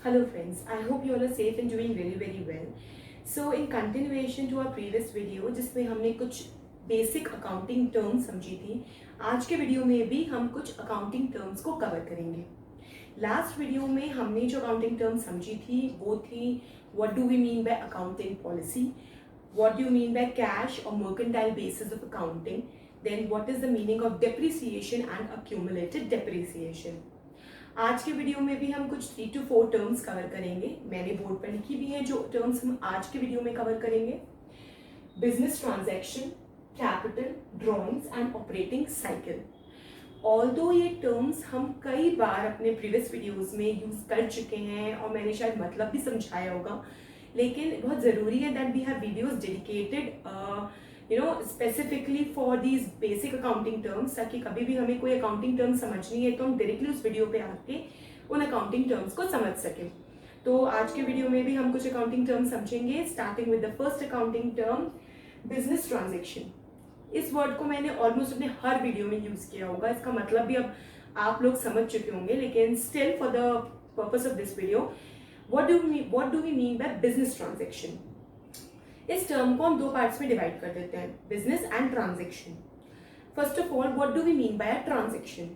Hello friends, I hope you all are safe and doing very well. So in continuation to our previous video जिसमें हमने कुछ basic accounting terms समझी थी, आज के video में भी हम कुछ अकाउंटिंग टर्म्स को कवर करेंगे। लास्ट वीडियो में हमने जो अकाउंटिंग टर्म्स समझी थी वो थी what do we mean by accounting policy, what do you mean by cash और mercantile basis of accounting, then what is the meaning of depreciation and accumulated depreciation. आज के वीडियो में भी हम कुछ 3 to 4 टर्म्स कवर करेंगे। मैंने board पर लिखी भी है जो टर्म्स हम आज के वीडियो में कवर करेंगे। Business transaction, capital, drawings and operating cycle. Although ये टर्म्स हम कई बार अपने प्रीवियस वीडियोस में यूज कर चुके हैं और मैंने शायद मतलब भी समझाया होगा, लेकिन बहुत ज़रूरी है that we have videos dedicated specifically for these basic accounting terms, ताकि कभी भी हमें कोई अकाउंटिंग टर्म समझनी है तो हम डायरेक्टली उस वीडियो पे आके उन अकाउंटिंग टर्म्स को समझ सकें। तो आज के वीडियो में भी हम कुछ अकाउंटिंग टर्म समझेंगे, starting with the first accounting term business transaction. इस वर्ड को मैंने ऑलमोस्ट अपने हर वीडियो में यूज किया होगा, इसका मतलब भी अब आप लोग समझ चुके होंगे, लेकिन still for the purpose of this video what do we mean by business transaction. इस टर्म को हम दो पार्ट्स में डिवाइड कर देते हैं, business and transaction. First of all, what do we mean by a transaction?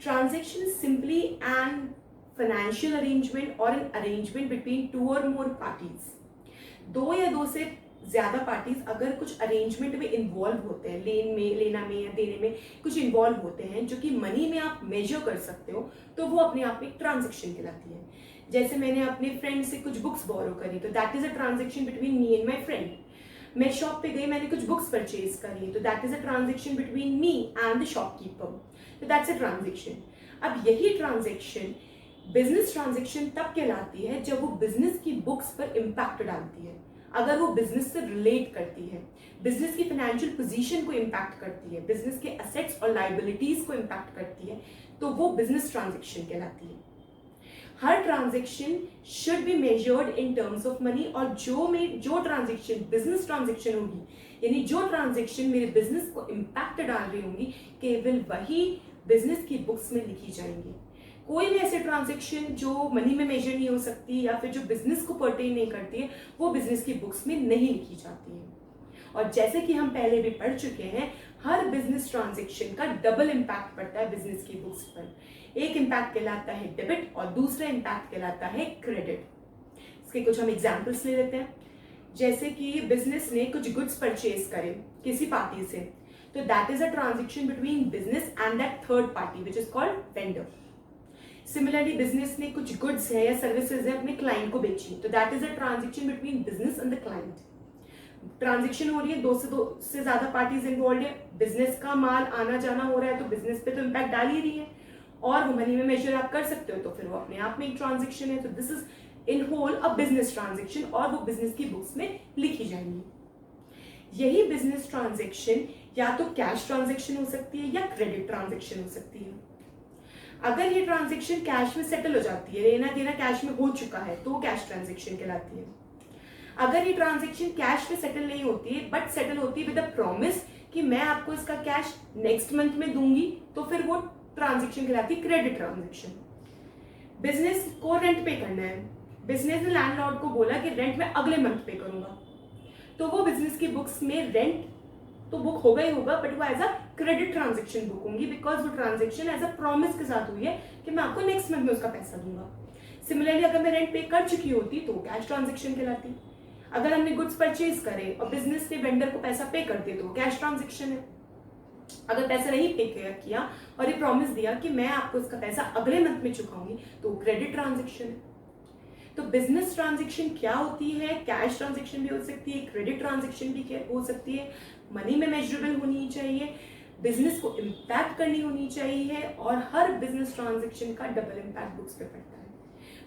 Transaction is simply an financial arrangement और an arrangement between 2 or more parties. दो या दो से ज्यादा पार्टीज अगर कुछ अरेंजमेंट में इन्वॉल्व होते हैं, लेना में या देने में कुछ इन्वॉल्व होते हैं जो कि मनी में आप मेजर कर सकते हो, तो वो अपने आप में एक ट्रांजेक्शन कहलाती है। जैसे मैंने अपने फ्रेंड से कुछ बुक्स बोरो करी तो that is a transaction between me and my friend. मैं शॉप पे गई, मैंने कुछ बुक्स परचेज करी तो that is a transaction between me and the shopkeeper, तो दैट्स अ ट्रांजेक्शन। अब यही ट्रांजेक्शन बिजनेस ट्रांजेक्शन तब कहलाती है जब वो बिजनेस की बुक्स पर इम्पैक्ट डालती है, अगर वो बिजनेस से रिलेट करती है, बिजनेस की फाइनेंशियल पोजीशन को इम्पैक्ट करती है, बिजनेस के एसेट्स और लाइबिलिटीज को इम्पैक्ट करती है, तो वो बिजनेस ट्रांजेक्शन कहलाती है। हर transaction should be measured in terms of money, और जो ट्रांजेक्शन बिजनेस ट्रांजेक्शन होगी, यानी जो ट्रांजेक्शन मेरे बिजनेस को इम्पैक्ट डाल रही होंगी, केवल वही बिजनेस की बुक्स में लिखी जाएंगी। कोई भी ऐसे ट्रांजेक्शन जो मनी में मेजर नहीं हो सकती या फिर जो बिजनेस को पर्टेन नहीं करती है, वो बिजनेस की बुक्स में नहीं लिखी जाती है। और जैसे कि हम पहले भी पढ़ चुके हैं, हर बिजनेस ट्रांजेक्शन का डबल इम्पैक्ट पड़ता है बिजनेस की बुक्स पर। एक इम्पैक्ट कहलाता है डेबिट और दूसरा इम्पैक्ट कहलाता है क्रेडिट। इसके कुछ हम एग्जांपल्स ले लेते हैं। जैसे कि बिजनेस ने कुछ गुड्स परचेज करे किसी पार्टी से, तो that is a transaction between business and that third party which is called vendor. Similarly business ने कुछ गुड्स है या सर्विसेज है अपने क्लाइंट को बेची, तो that is a transaction between business and the client. Transaction हो रही है, दो से ज्यादा पार्टीज इन्वॉल्व है, बिजनेस का माल आना जाना हो रहा है, तो बिजनेस पे तो इम्पैक्ट डाल ही रही है और वो मनी में मेजर आप कर सकते हो, तो फिर वो अपने आप में एक ट्रांजेक्शन है। तो this is in whole a business transaction और वो बिजनेस की बुक्स में लिखी जाएंगी। यही बिजनेस ट्रांजेक्शन या तो कैश ट्रांजेक्शन हो सकती है या क्रेडिट ट्रांजेक्शन हो सकती है। अगर ये ट्रांजेक्शन कैश में सेटल हो जाती है, लेना देना कैश में हो चुका है, तो वो कैश ट्रांजेक्शन कहलाती है। अगर ये ट्रांजेक्शन कैश में सेटल नहीं होती है बट सेटल होती है विद अ प्रॉमिस कि मैं आपको इसका कैश नेक्स्ट मंथ में दूंगी, तो फिर वो ट्रांजेक्शन कहलाती है क्रेडिट ट्रांजेक्शन। बिजनेस को रेंट पे करना है, बिजनेस ने लैंडलॉर्ड को बोला कि रेंट मैं अगले मंथ पे करूंगा, तो वो बिजनेस की बुक्स में रेंट तो बुक होगा ही होगा, बट वो as a credit transaction book होंगी, बिकॉज वो ट्रांजेक्शन एज अ प्रॉमिस के साथ हुई है कि मैं आपको नेक्स्ट मंथ में उसका पैसा दूंगा। सिमिलरली अगर मैं रेंट पे कर चुकी होती तो कैश ट्रांजेक्शन कहलाती। अगर हमने गुड्स परचेज करे और बिजनेस ने वेंडर को पैसा पे कर दिया तो कैश ट्रांजेक्शन है। अगर पैसा नहीं पे किया और ये प्रॉमिस दिया कि मैं आपको इसका पैसा अगले मंथ में चुकाऊंगी, तो क्रेडिट ट्रांजेक्शन है। तो बिजनेस ट्रांजेक्शन क्या होती है? कैश ट्रांजेक्शन भी हो सकती है, क्रेडिट ट्रांजेक्शन भी हो सकती है, मनी में मेजरेबल होनी चाहिए, बिजनेस को इम्पैक्ट करनी होनी चाहिए, और हर बिजनेस ट्रांजेक्शन का डबल इम्पैक्ट बुक्स पे पड़ता है।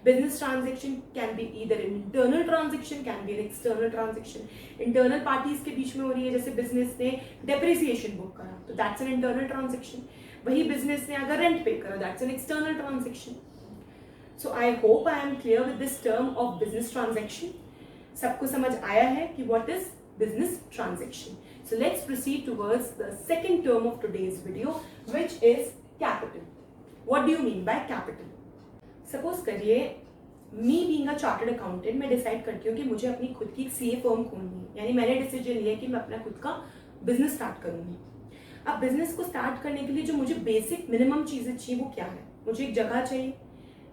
Business transaction can be either internal transaction, can be an external transaction. Internal parties के बीच में हो रही है, जैसे बिजनेस ने डेप्रिसिएशन बुक करा तो दैट्स एन इंटरनल ट्रांजेक्शन। वही बिजनेस ने अगर रेंट पे करा, that's an external transaction. So I hope I am clear with this term of business transaction. सबको समझ आया है कि what is business transaction. So let's proceed towards the second term of today's video, which is capital. What do you mean by capital? Suppose करिए me being a chartered accountant मैं decide करती हूँ कि मुझे अपनी खुद की सीए फर्म खोलनी है, यानी मैंने डिसीजन लिया कि मैं अपना खुद का बिजनेस स्टार्ट करूंगी। अब बिजनेस को स्टार्ट करने के लिए जो मुझे बेसिक मिनिमम चीजें चाहिए वो क्या है? मुझे एक जगह चाहिए,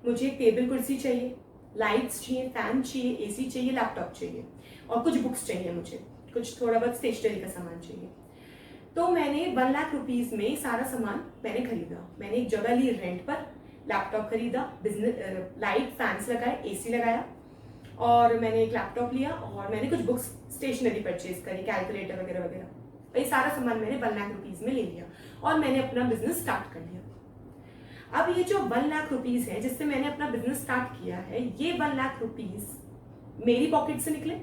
मुझे एक टेबल कुर्सी चाहिए, लाइट्स चाहिए, फैन चाहिए, एसी चाहिए, लैपटॉप चाहिए और कुछ बुक्स चाहिए, मुझे कुछ थोड़ा बहुत स्टेशनरी का सामान चाहिए। तो मैंने 1 लाख रुपीज में सारा सामान मैंने खरीदा। मैंने एक जगह ली रेंट पर, लैपटॉप खरीदा, बिजनेस लाइट फैंस लगाए, एसी लगाया और मैंने एक लैपटॉप लिया और मैंने कुछ बुक्स स्टेशनरी परचेज करी, कैलकुलेटर वगैरह वगैरह। ये सारा सामान मैंने 1 लाख रुपीज में ले लिया और मैंने अपना बिजनेस स्टार्ट कर लिया। अब ये जो 1 लाख रुपीज है जिससे मैंने अपना बिजनेस स्टार्ट किया है, ये 1 लाख रुपीज मेरी पॉकेट से निकले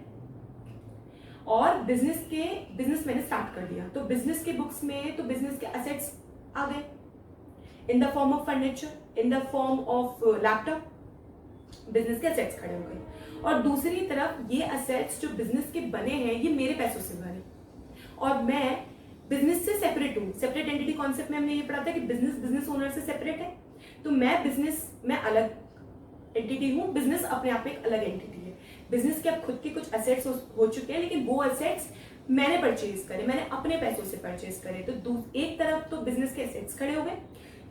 और बिजनेस मैंने स्टार्ट कर दिया। तो बिजनेस के बुक्स में तो बिजनेस के एसेट्स आ गए इन the form of furniture, in the form of laptop, business के एसेट्स खड़े हो गए। और दूसरी तरफ ये एसेट्स जो बिजनेस के बने हैं ये मेरे पैसों से बने और मैं बिजनेस से सेपरेट हूँ। सेपरेट एंटिटी कॉन्सेप्ट में हमने ये पढ़ा था कि बिजनेस ओनर से सेपरेट है, तो मैं बिजनेस में अलग एंटिटी हूँ, बिजनेस अपने आप में एक अलग एंटिटी है। बिजनेस के अब खुद के कुछ एसेट्स हो चुके हैं, लेकिन वो एसेट्स मैंने परचेज करे, मैंने अपने पैसों से परचेज करे। तो एक तरफ तो बिजनेस के एसेट्स खड़े हो गए,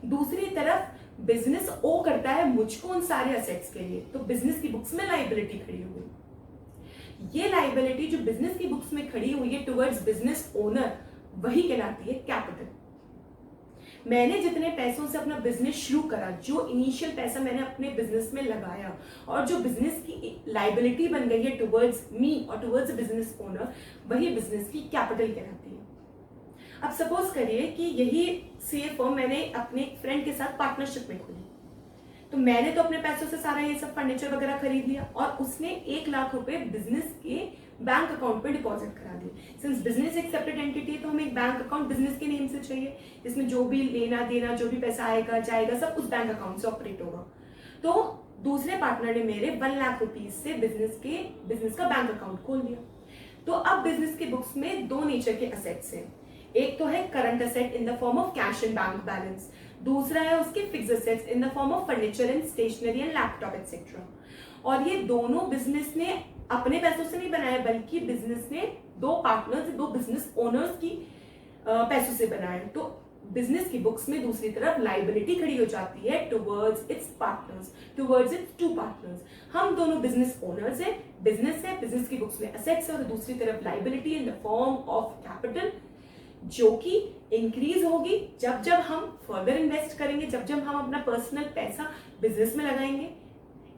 दूसरी तरफ बिजनेस ओ करता है मुझको उन सारे एसेट्स के लिए, तो बिजनेस की बुक्स में लाइबिलिटी खड़ी हो गई। ये लाइबिलिटी जो बिजनेस की बुक्स में खड़ी हुई है टुवर्ड्स बिजनेस ओनर, वही कहलाती है कैपिटल। मैंने जितने पैसों से अपना बिजनेस शुरू करा, जो इनिशियल पैसा मैंने अपने बिजनेस में लगाया और जो बिजनेस की लाइबिलिटी बन गई है टुवर्ड्स मी और टुवर्ड्स बिजनेस ओनर, वही बिजनेस की कैपिटल कहलाती है। अब सपोज करिए कि यही सीए फर्म मैंने अपने फ्रेंड के साथ पार्टनरशिप में खोली, तो मैंने तो अपने पैसों से सारा ये सब फर्नीचर वगैरह खरीद लिया और उसने 1 लाख रुपए बिजनेस के बैंक अकाउंट में डिपॉजिट करा दिए। सिंस बिजनेस एक सेपरेट एंटिटी है तो हमें एक बैंक अकाउंट बिजनेस के नेम से चाहिए, जिसमें जो भी लेना देना, जो भी पैसा आएगा जाएगा, सब उस बैंक अकाउंट से ऑपरेट होगा। तो दूसरे पार्टनर ने मेरे 1 लाख रुपीज से बिजनेस का बैंक अकाउंट खोल दिया। तो अब बिजनेस के बुक्स में 2 नेचर के असेट्स हैं। एक तो है current asset in the form of cash and bank balance, दूसरा है उसके fix assets in the form of furniture and stationery and laptop etcetera. और ये दोनों बिजनेस ने अपने पैसों से नहीं बनाया, बल्कि बिजनेस ने 2 पार्टनर्स, 2 बिजनेस ओनर्स की पैसों से बनाया। तो बिजनेस की बुक्स में दूसरी तरफ लाइबिलिटी खड़ी हो जाती है towards it's partners, towards it's 2 partners. हम दोनों बिजनेस ओनर्स हैं, बिजनेस है, बिजनेस की बुक्स में एसेट्स है और दूसरी तरफ liability in the form of capital, जो कि इंक्रीज होगी जब जब हम फर्दर इन्वेस्ट करेंगे, जब जब हम अपना पर्सनल पैसा बिजनेस में लगाएंगे,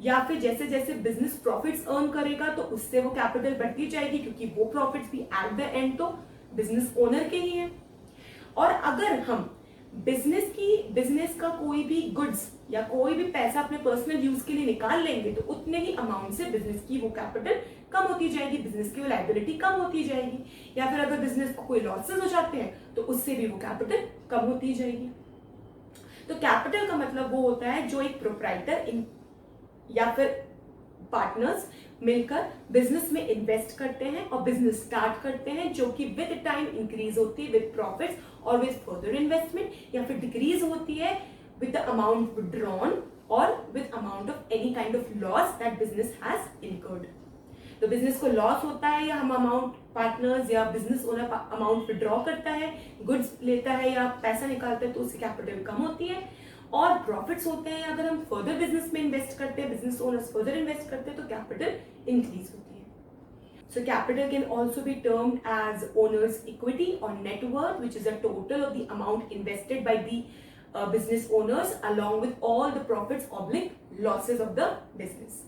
या फिर जैसे जैसे बिजनेस प्रॉफिट्स अर्न करेगा तो उससे वो कैपिटल बढ़ती जाएगी, क्योंकि वो प्रॉफिट्स भी एट द एंड तो बिजनेस ओनर के ही है। और अगर हम बिजनेस का कोई भी गुड्स या कोई भी पैसा अपने पर्सनल यूज के लिए निकाल लेंगे तो उतने ही अमाउंट से बिजनेस की वो कैपिटल कम होती जाएगी, बिजनेस की वो लाइबिलिटी कम होती जाएगी। या फिर अगर बिजनेस को कोई लॉसेस हो जाते हैं तो उससे भी वो कैपिटल कम होती जाएगी। तो कैपिटल का मतलब वो होता है जो एक प्रोप्राइटर या फिर पार्टनर्स मिलकर बिजनेस में इन्वेस्ट करते हैं और बिजनेस स्टार्ट करते हैं, जो कि विद टाइम इंक्रीज होती है विद प्रॉफिट्स और विद फर्दर इन्वेस्टमेंट, या फिर डिक्रीज होती है विद द अमाउंट विड्रॉन और with amount of any kind of loss that business has incurred. तो बिजनेस को लॉस होता है या हम अमाउंट पार्टनर्स या बिजनेस ओनर अमाउंट विड्रॉ करता है, गुड्स लेता है या पैसा निकालता है, तो उससे कैपिटल कम होती है। और प्रॉफिट्स होते हैं अगर हम फर्दर बिजनेस में इन्वेस्ट करते हैं, बिजनेस ओनर्स फर्दर इन्वेस्ट करते हैं, तो कैपिटल इंक्रीज होती है। So capital can also be termed as owner's equity or net worth, which is a total of the amount invested by the business owners along with all the profits oblique losses of the business.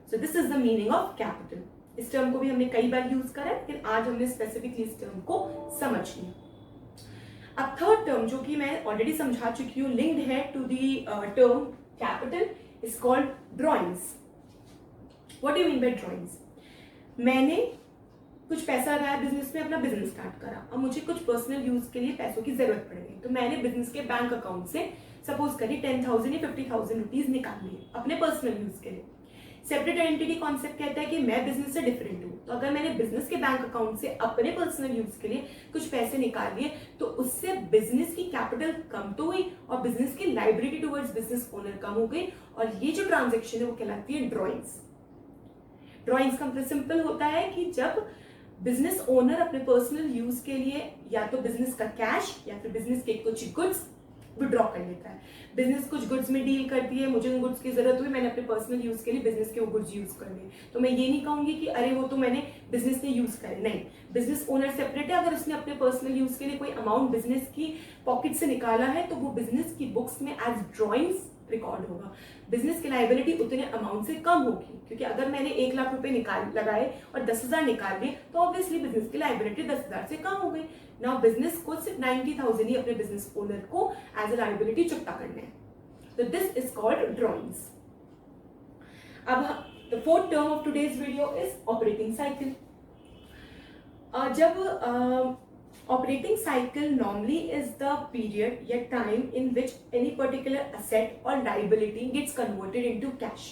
So this is the meaning of capital. इस term को भी हमने कई बार use करा है, लेकिन आज हमने स्पेसिफिकली इस टर्म को समझ लिया। अब थर्ड टर्म जो कि मैं ऑलरेडी समझा चुकी हूँ, लिंक्ड है to the term capital, is called drawings. What do you mean by drawings? मैंने कुछ पैसा लगाया बिजनेस में, अपना बिजनेस स्टार्ट करा, अब मुझे कुछ पर्सनल यूज के लिए पैसों की जरूरत पड़ गई, तो मैंने बिजनेस के बैंक अकाउंट से सपोज करिए 10,000 या 50,000 रुपीज निकाल लिए अपने पर्सनल यूज के लिए। सेपरेट आइडेंटिटी कॉन्सेप्ट कहता है कि मैं बिजनेस से डिफरेंट हूँ, तो अगर मैंने बिजनेस के बैंक अकाउंट से अपने पर्सनल यूज के लिए कुछ पैसे निकाल लिए तो उससे बिजनेस की कैपिटल कम तो हुई और बिजनेस की लाइबिलिटी टुवर्ड्स बिजनेस ओनर कम हो गई, और ये जो ट्रांजेक्शन है वो कहलाती है ड्रॉइंग्स। ड्रॉइंग्स का मतलब सिंपल होता है कि जब बिजनेस ओनर अपने पर्सनल यूज के लिए या तो बिजनेस का कैश या फिर बिजनेस के कुछ गुड्स विड्रॉ कर लेता है। बिजनेस कुछ गुड्स में डील करती है, मुझे उन गुड्स की जरूरत हुई, मैंने अपने पर्सनल यूज के लिए बिजनेस के वो गुड्स यूज कर लिए, तो मैं ये नहीं कहूंगी कि अरे वो तो मैंने बिजनेस ने यूज करे, नहीं। बिजनेस ओनर सेपरेट है, अगर उसने अपने पर्सनल यूज के लिए कोई अमाउंट बिजनेस की पॉकेट से निकाला है तो वो बिजनेस की बुक्स में एज ड्रॉइंग्स रिकॉर्ड होगा। बिजनेस की लाइबिलिटी उतने अमाउंट से कम होगी, क्योंकि अगर मैंने 1 लाख रुपए निकाल लगाए और 10,000 निकाल लिए तो ऑब्वियसली बिजनेस की लाइबिलिटी 10,000 से कम हो गई। नाउ बिजनेस को सिर्फ 90,000 ही अपने बिजनेस ओनर को एज अ लाइबिलिटी चुकता करना है, तो दिस इज कॉल्ड ड्रॉइंग्स। अब the fourth term of today's video is operating cycle. जब operating cycle normally is the period या time in which any particular asset or liability gets converted into cash।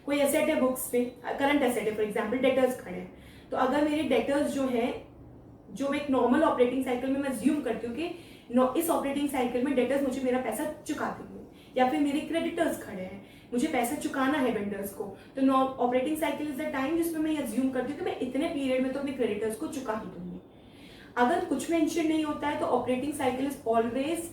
कोई asset है books पे, current asset है, for example debtors खड़े हैं, तो अगर मेरे डेटर्स जो है, जो एक नॉर्मल ऑपरेटिंग साइकिल में मैं अज्यूम करती हूँ कि इस ऑपरेटिंग साइकिल में डेटर्स मुझे मेरा पैसा चुका देंगे, या फिर मेरे क्रेडिटर्स खड़े हैं, मुझे पैसा चुकाना है वेंडर्स को, तो operating cycle is the time जिसमें मैं अज्यूम करती हूँ कि मैं इतने पीरियड में तो अपने क्रेडिटर्स को चुका ही दूंगी। अगर कुछ मेंशन नहीं होता है तो operating cycle is always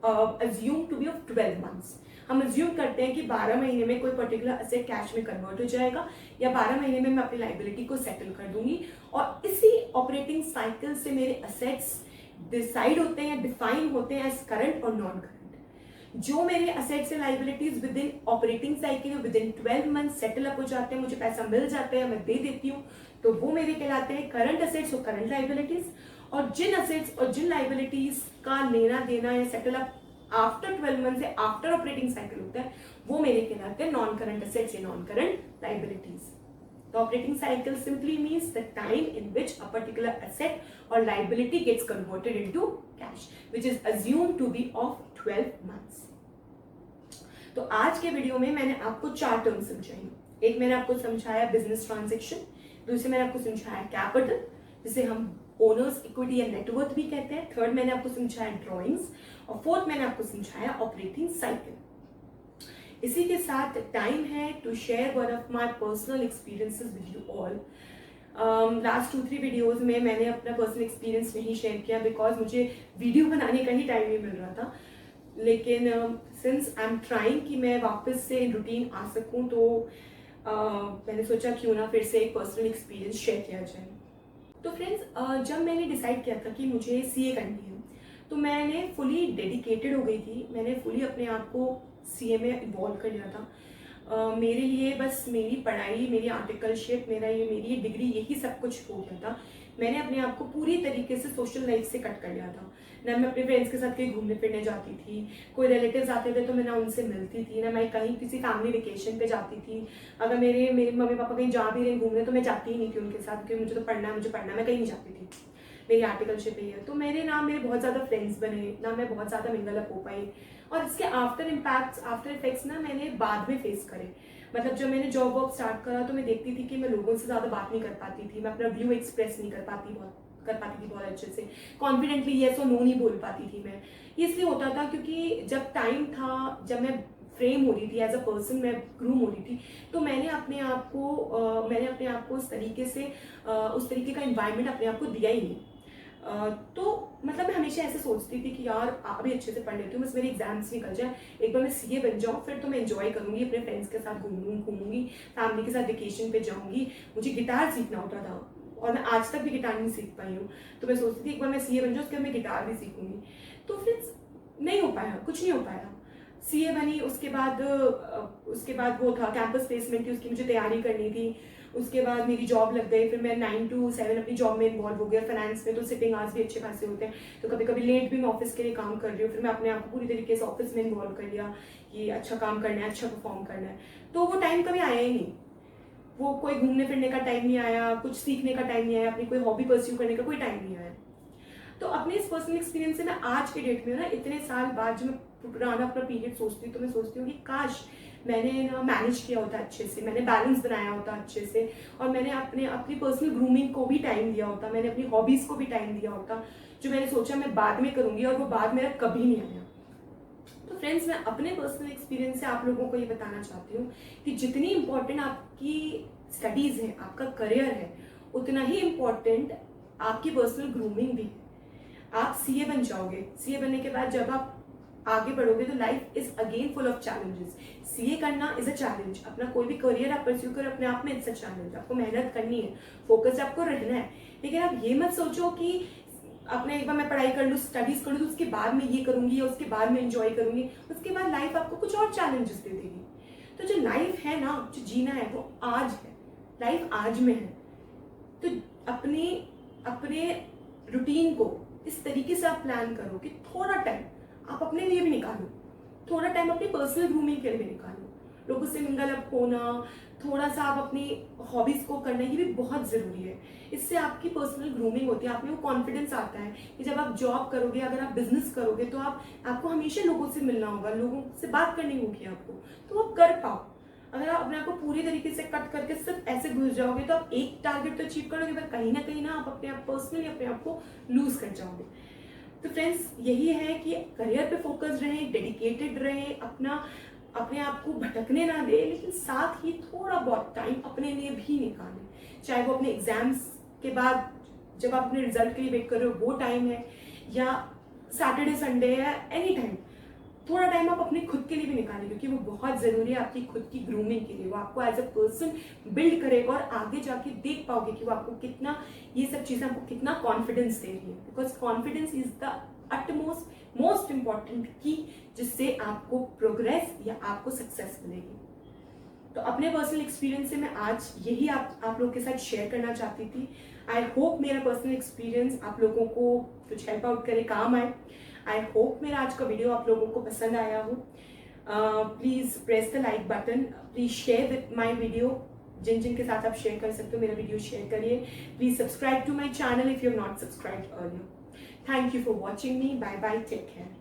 assume to be of 12 months. हम अज्यूम करते हैं कि 12 महीने में कोई पर्टिकुलर एसेट कैश में कन्वर्ट हो जाएगा, या 12 महीने में मैं अपनी लाइबिलिटी को सेटल कर दूंगी, और इसी ऑपरेटिंग साइकिल से मेरे एसेट्स डिसाइड होते हैं, डिफाइन होते हैं एज करंट और नॉन करंट। जो मेरे assets and liabilities with in operating cycle with in 12 month settle up हो जाते हैं, मुझे पैसा मिल जाता है, मैं दे देती हूँ, तो वो मेरे कहलाते हैं करंट एसेट्स और करंट लाइबिलिटीज। और जिन एसेट्स और जिन लाइबिलिटीज का लेना देना या सेटल अप आफ्टर 12 मंथ से आफ्टर ऑपरेटिंग साइकिल होता है, वो मेरे कहलाते हैं नॉन करंट एसेट्स या non current liabilities. The operating cycle simply means the time in which a particular asset or liability gets converted into cash, which is assumed to be of 12 months. तो आज के video में मैंने आपको 4 term समझाई। एक मैंने आपको समझाया बिजनेस ट्रांजेक्शन, दूसरे मैंने आपको समझाया कैपिटल, जिसे हम ओनर्स इक्विटी या नेटवर्थ भी कहते हैं, थर्ड मैंने आपको समझाया ड्रॉइंग्स, और फोर्थ मैंने आपको समझाया ऑपरेटिंग साइकिल। इसी के साथ टाइम है to share one of my personal experiences with you all. Last 2-3 videos में मैंने अपना पर्सनल एक्सपीरियंस नहीं शेयर किया बिकॉज मुझे वीडियो बनाने का ही टाइम नहीं मिल रहा था, लेकिन सिंस आई एम ट्राइंग कि मैं वापस से रूटीन आ सकूं, तो मैंने सोचा क्यों ना फिर से एक पर्सनल एक्सपीरियंस शेयर किया जाए। तो फ्रेंड्स, जब मैंने डिसाइड किया था कि मुझे सीए करनी है तो मैंने फुली डेडिकेटेड हो गई थी, मैंने फुली अपने आप को सीए में इन्वॉल्व कर लिया था। मेरे लिए बस मेरी पढ़ाई, मेरी आर्टिकलशिप, मेरी ये डिग्री, यही सब कुछ हो गया था। मैंने अपने आप को पूरी तरीके से सोशल लाइफ से कट कर लिया था। ना मैं अपने फ्रेंड्स के साथ कहीं घूमने फिरने जाती थी, कोई रिलेटिव्स आते थे तो मैं ना उनसे मिलती थी, ना मैं कहीं किसी फैमिली वेकेशन पे जाती थी। अगर मेरे मम्मी पापा कहीं जा भी रहे घूमने तो मैं जाती ही नहीं थी उनके साथ, क्योंकि मुझे तो पढ़ना है, मुझे पढ़ना है, मैं कहीं नहीं जाती थी, मेरी आर्टिकलशिप ही है। तो मेरे बहुत ज़्यादा फ्रेंड्स बने, ना मैं बहुत ज़्यादा मिंगल अप हो पाई, और इसके आफ्टर इफेक्ट्स ना मैंने बाद में फेस करे। मतलब जब मैंने जॉब वॉब स्टार्ट करा तो मैं देखती थी कि मैं लोगों से ज़्यादा बात नहीं कर पाती थी, मैं अपना व्यू एक्सप्रेस नहीं कर पाती बहुत अच्छे से, कॉन्फिडेंटली येस और नो नहीं बोल पाती थी मैं। ये इसलिए होता था क्योंकि जब टाइम था, जब मैं फ्रेम हो रही थी एज अ पर्सन, मैं ग्रूम हो रही थी, तो मैंने अपने आप को उस तरीके से उस तरीके का एनवायरनमेंट अपने आप को दिया ही नहीं। तो मतलब मैं हमेशा ऐसे सोचती थी कि यार अभी अच्छे से पढ़ लेती हूँ, बस मेरे एग्जाम्स निकल जाए, एक बार मैं सीए बन जाऊँ, फिर तो मैं एंजॉय करूँगी, अपने फ्रेंड्स के साथ घूमूंगी, फैमिली के साथ वेकेशन पे जाऊँगी। मुझे गिटार सीखना होता था और मैं आज तक भी गिटार नहीं सीख पाई हूँ, तो मैं सोचती थी एक बार मैं सीए बन जाऊँ, उसके बाद मैं गिटार भी सीखूंगी। तो फिर नहीं हो पाया, कुछ नहीं हो पाया। सीए बनी, उसके बाद वो था कैंपस प्लेसमेंट थी, उसकी मुझे तैयारी करनी थी। उसके बाद मेरी जॉब लग गई, फिर मैं 9 to 7 अपनी जॉब में इन्वॉल्व हो गया। फाइनेंस में तो सिटिंग आवर्स भी अच्छे खासे होते हैं, तो कभी कभी लेट भी मैं ऑफिस के लिए काम कर रही हूँ, फिर मैं अपने आप को पूरी तरीके से ऑफिस में इन्वॉल्व कर लिया कि अच्छा काम करना है, अच्छा परफॉर्म करना है। तो वो टाइम कभी आया ही नहीं, वो कोई घूमने फिरने का टाइम नहीं आया, कुछ सीखने का टाइम नहीं आया, अपनी कोई हॉबी परस्यू करने का कोई टाइम नहीं आया। तो अपने इस पर्सनल एक्सपीरियंस से मैं आज के डेट में ना, इतने साल बाद, जो मैं पुराना अपना पीरियड सोचती हूँ, तो मैं सोचती हूँ कि काश मैंने ना मैनेज किया होता अच्छे से, मैंने बैलेंस बनाया होता अच्छे से, और मैंने अपनी पर्सनल ग्रूमिंग को भी टाइम दिया होता, मैंने अपनी हॉबीज़ को भी टाइम दिया होता, जो मैंने सोचा मैं बाद में करूँगी और वो बाद मेरा कभी नहीं आया। तो फ्रेंड्स, मैं अपने पर्सनल एक्सपीरियंस से आप लोगों को ये बताना चाहती हूँ कि जितनी इम्पोर्टेंट आपकी स्टडीज़ है, आपका करियर है, उतना ही इम्पोर्टेंट आपकी पर्सनल ग्रूमिंग भी है। आप सीए बन जाओगे, सीए बनने के बाद जब आप आगे बढ़ोगे तो life is again full of challenges. CA करना इज अ चैलेंज, अपना कोई भी करियर आप परस्यू करो अपने आप में इट्स अ चैलेंज। आपको मेहनत करनी है, फोकस आपको रहना है, लेकिन आप ये मत सोचो कि अपने एक बार मैं पढ़ाई कर लूँ, स्टडीज कर लूँ, तो उसके बाद मैं ये करूंगी या उसके बाद मैं एंजॉय करूंगी, उसके बाद लाइफ आपको कुछ और चैलेंजेस दे देगी। तो जो लाइफ है ना, जो जीना है वो आज है, लाइफ आज में है। तो अपने रूटीन को इस तरीके से आप प्लान करो कि थोड़ा टाइम आप अपने लिए भी निकालो, थोड़ा टाइम अपनी पर्सनल ग्रूमिंग के लिए भी निकालो, लोगों से मिंगल अप होना, थोड़ा सा आप अपनी हॉबीज को करना, ये भी बहुत जरूरी है। इससे आपकी पर्सनल ग्रूमिंग होती है, आप में वो कॉन्फिडेंस आता है कि जब आप जॉब करोगे, अगर आप बिजनेस करोगे, तो आपको हमेशा लोगों से मिलना होगा, लोगों से बात करनी होगी आपको, तो आप कर पाओ। अगर आप अपने आप को पूरी तरीके से कट करके सिर्फ ऐसे घुस जाओगे तो आप एक टारगेट तो अचीव करोगे, पर कहीं ना आप अपने आप पर्सनली अपने आप को लूज कर जाओगे। तो फ्रेंड्स, यही है कि करियर पे फोकस रहें, डेडिकेटेड रहें, अपने आप को भटकने ना दे, लेकिन साथ ही थोड़ा बहुत टाइम अपने लिए भी निकालें। चाहे वो अपने एग्जाम्स के बाद जब आप अपने रिजल्ट के लिए वेट कर रहे हो वो टाइम है, या सैटरडे संडे है, एनी टाइम थोड़ा टाइम आप अपने खुद के लिए भी निकालें, क्योंकि वो बहुत जरूरी है आपकी खुद की ग्रूमिंग के लिए। वो आपको एज अ पर्सन बिल्ड करेगा और आगे जाके देख पाओगे कि वो आपको कितना, ये सब चीजें आपको कितना कॉन्फिडेंस दे रही है, because confidence is the utmost most important की, जिससे आपको प्रोग्रेस या आपको सक्सेस मिलेगी। तो अपने पर्सनल एक्सपीरियंस से मैं आज यही आप लोगों के साथ शेयर करना चाहती थी। आई होप मेरा पर्सनल एक्सपीरियंस आप लोगों को कुछ हेल्प आउट करे, काम आए। आई होप मेरा आज का वीडियो आप लोगों को पसंद आया हो। Please press the like button, please share with my video, जिन के साथ आप शेयर कर सकते हो मेरा वीडियो शेयर करिए। Please subscribe to my channel if you have not subscribed earlier. Thank you for watching me, bye bye, take care.